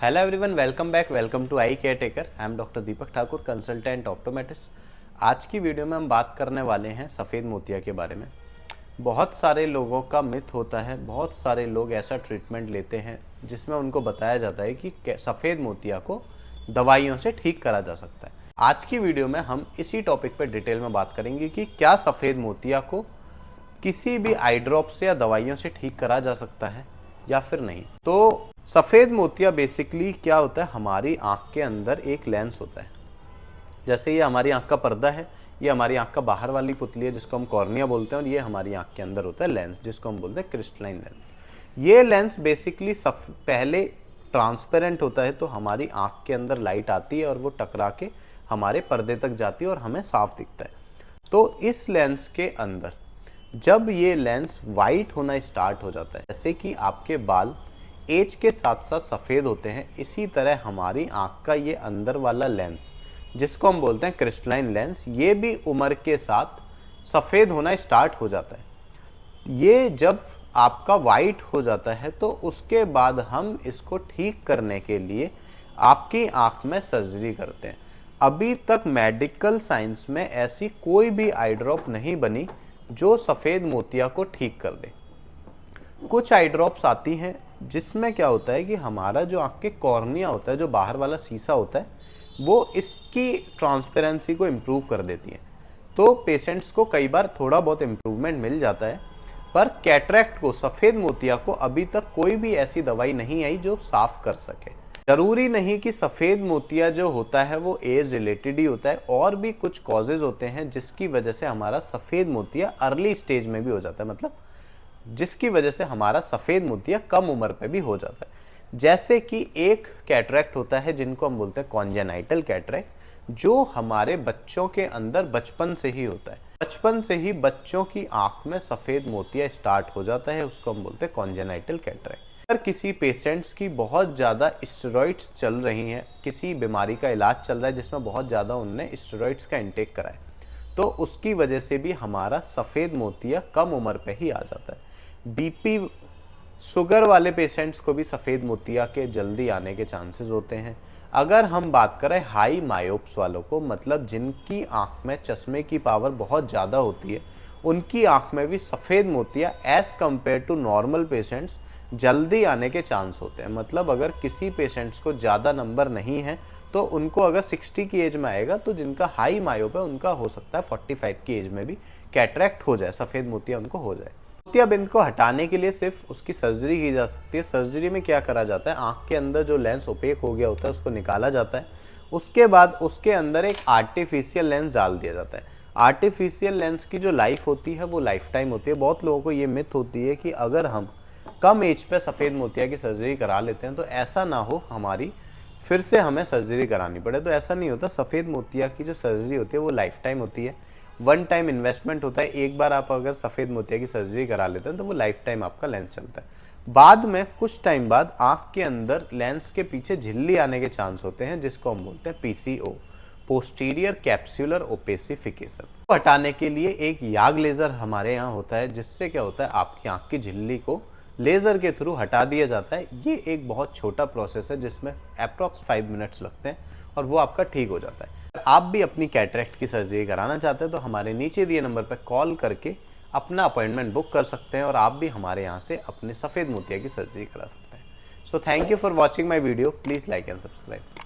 Hello everyone, welcome back. Welcome to eye care taker. I am doctor Deepak Thakur, consultant optometrist. आज की video में हम बात करने वाले हैं सफ़ेद मोतिया के बारे में। बहुत सारे लोगों का मिथ होता है, बहुत सारे लोग ऐसा ट्रीटमेंट लेते हैं जिसमें उनको बताया जाता है कि सफ़ेद मोतिया को दवाइयों से ठीक करा जा सकता है। आज की वीडियो में हम इसी टॉपिक पर डिटेल में बात करेंगे कि क्या सफ़ेद मोतिया को किसी भी आई ड्रॉप से या दवाइयों से ठीक करा जा सकता है या फिर नहीं। तो सफ़ेद मोतिया बेसिकली क्या होता है, हमारी आंख के अंदर एक लेंस होता है। जैसे ये हमारी आंख का पर्दा है, ये हमारी आंख का बाहर वाली पुतली है जिसको हम कॉर्निया बोलते हैं, और ये हमारी आंख के अंदर होता है लेंस जिसको हम बोलते हैं क्रिस्टलाइन लेंस। ये लेंस बेसिकली पहले ट्रांसपेरेंट होता है, तो हमारी आंख के अंदर लाइट आती है और वो टकरा के हमारे पर्दे तक जाती है और हमें साफ दिखता है। तो इस लेंस के अंदर जब ये लेंस वाइट होना स्टार्ट हो जाता है, जैसे कि आपके बाल एज के साथ साथ सफ़ेद होते हैं, इसी तरह हमारी आँख का ये अंदर वाला लेंस जिसको हम बोलते हैं क्रिस्टलाइन लेंस, ये भी उम्र के साथ सफ़ेद होना स्टार्ट हो जाता है। ये जब आपका वाइट हो जाता है तो उसके बाद हम इसको ठीक करने के लिए आपकी आँख में सर्जरी करते हैं। अभी तक मेडिकल साइंस में ऐसी कोई भी आई ड्रॉप नहीं बनी जो सफ़ेद मोतिया को ठीक कर दे। कुछ आई ड्रॉप्स आती हैं जिसमें क्या होता है कि हमारा जो आँख के कॉर्निया होता है, जो बाहर वाला शीशा होता है, वो इसकी ट्रांसपेरेंसी को इम्प्रूव कर देती है। तो पेशेंट्स को कई बार थोड़ा बहुत इम्प्रूवमेंट मिल जाता है, पर कैटरेक्ट को, सफ़ेद मोतिया को अभी तक कोई भी ऐसी दवाई नहीं आई जो साफ कर सके। ज़रूरी नहीं कि सफ़ेद मोतिया जो होता है वो एज रिलेटेड ही होता है, और भी कुछ कॉजेज़ होते हैं जिसकी वजह से हमारा सफ़ेद मोतिया अर्ली स्टेज में भी हो जाता है, मतलब जिसकी वजह से हमारा सफ़ेद मोतिया कम उम्र पे भी हो जाता है। जैसे कि एक कैटरेक्ट होता है जिनको हम बोलते हैं कॉन्जेनाइटल कैटरेक्ट, जो हमारे बच्चों के अंदर बचपन से ही होता है। बचपन से ही बच्चों की आँख में सफ़ेद मोतिया स्टार्ट हो जाता है, उसको हम बोलते हैं कॉन्जेनाइटल कैटरेक्ट। अगर किसी पेशेंट्स की बहुत ज़्यादा स्टेरॉइड्स चल रही हैं, किसी बीमारी का इलाज चल रहा है जिसमें बहुत ज़्यादा उनने स्टेरॉइड्स का इंटेक करा है, तो उसकी वजह से भी हमारा सफ़ेद मोतिया कम उम्र पे ही आ जाता है। बीपी, शुगर वाले पेशेंट्स को भी सफ़ेद मोतिया के जल्दी आने के चांसेस होते हैं। अगर हम बात करें हाई मायोप्स वालों को, मतलब जिनकी आँख में चश्मे की पावर बहुत ज़्यादा होती है, उनकी आँख में भी सफ़ेद मोतिया as compared to normal patients जल्दी आने के चांस होते हैं। मतलब अगर किसी पेशेंट्स को ज़्यादा नंबर नहीं है तो उनको अगर 60 की एज में आएगा, तो जिनका हाई मायोप है उनका हो सकता है 45 की एज में भी कैटरेक्ट हो जाए, सफ़ेद मोतिया उनको हो जाए। मोतियाबिंद को हटाने के लिए सिर्फ उसकी सर्जरी की जा सकती है। सर्जरी में क्या करा जाता है, आँख के अंदर जो लेंस ओपेक हो गया होता है उसको निकाला जाता है। उसके बाद उसके अंदर एक आर्टिफिशियल लेंस डाल दिया जाता है। आर्टिफिशियल लेंस की जो लाइफ होती है वो लाइफ टाइम होती है। बहुत लोगों को ये मिथ होती है कि अगर हम कम एज पे सफ़ेद मोतिया की सर्जरी करा लेते हैं तो ऐसा ना हो हमारी फिर से हमें सर्जरी करानी पड़े। तो ऐसा नहीं होता। सफ़ेद मोतिया की जो सर्जरी होती है वो लाइफ टाइम होती है, वन टाइम इन्वेस्टमेंट होता है। एक बार आप अगर सफ़ेद मोतिया की सर्जरी करा लेते हैं तो वो लाइफ टाइम आपका लेंस चलता है। बाद में कुछ टाइम बाद आँख के अंदर लेंस के पीछे झिल्ली आने के चांस होते हैं, जिसको हम बोलते हैं PCO, पोस्टीरियर कैप्सुलर ओपेसिफिकेशन। हटाने के लिए एक याग लेज़र हमारे यहाँ होता है, जिससे क्या होता है आपकी आँख की झिल्ली को लेज़र के थ्रू हटा दिया जाता है। ये एक बहुत छोटा प्रोसेस है जिसमें अप्रॉक्स 5 मिनट्स लगते हैं और वो आपका ठीक हो जाता है। आप भी अपनी कैटरेक्ट की सर्जरी कराना चाहते हैं तो हमारे नीचे दिए नंबर पर कॉल करके अपना अपॉइंटमेंट बुक कर सकते हैं और आप भी हमारे यहाँ से अपने सफ़ेद मोतिया की सर्जरी करा सकते हैं। So thank you for watching my video. Please like and subscribe.